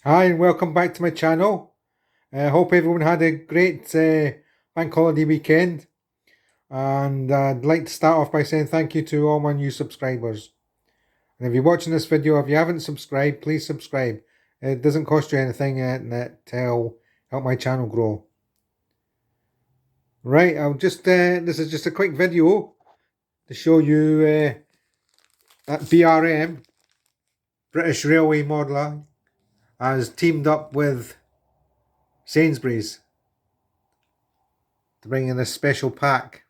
Hi and welcome back to my channel. I hope everyone had a great bank holiday weekend, and I'd like to start off by saying thank you to all my new subscribers. And if you're watching this video, if you haven't subscribed, please subscribe. It doesn't cost you anything, and it'll help my channel grow. Right, this is just a quick video to show you that BRM, British Railway Modeller, has teamed up with Sainsburys to bring in a special pack.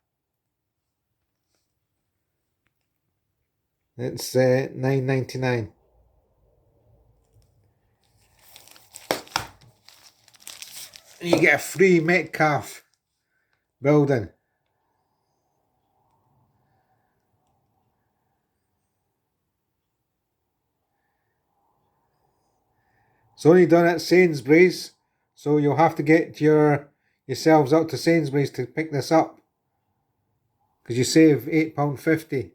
It's $9.99. And you get a free Metcalfe building. It's only done at Sainsburys, so you'll have to get yourselves out to Sainsburys to pick this up, because you save £8.50.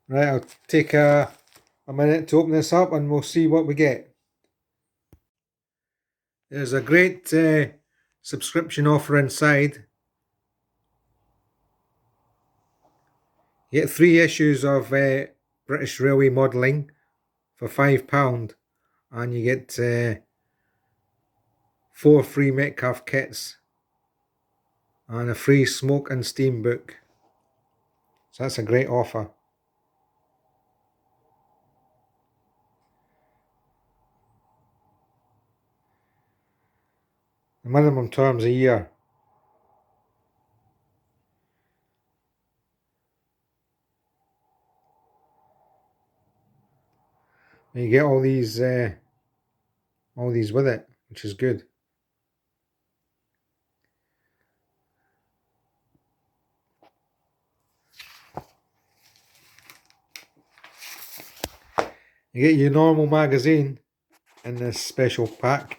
Right, I'll take a minute to open this up and we'll see what we get. There's a great subscription offer inside. You get 3 issues of British Railway modelling for £5, and you get 4 free Metcalfe kits and a free smoke and steam book. So that's a great offer. The minimum term's a year. And you get all these with it, which is good. You get your normal magazine in this special pack.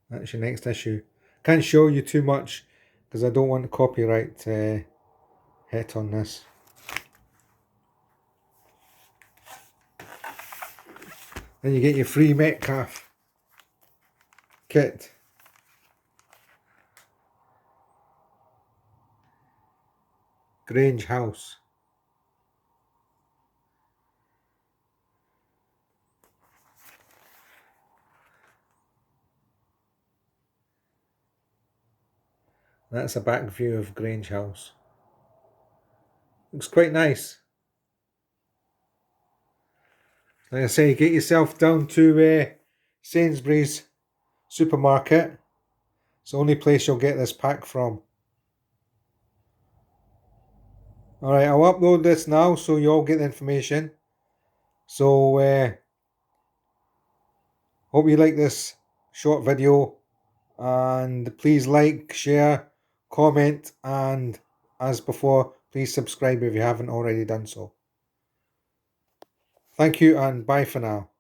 That's your next issue. Can't show you too much because I don't want the copyright hit on this. Then you get your free Metcalfe kit. Grange House. That's a back view of Grange House. Looks quite nice. Like I say, get yourself down to Sainsburys Supermarket. It's the only place you'll get this pack from. Alright, I'll upload this now so you all get the information. So, hope you like this short video. And please like, share, comment, and as before, please subscribe if you haven't already done so. Thank you and bye for now.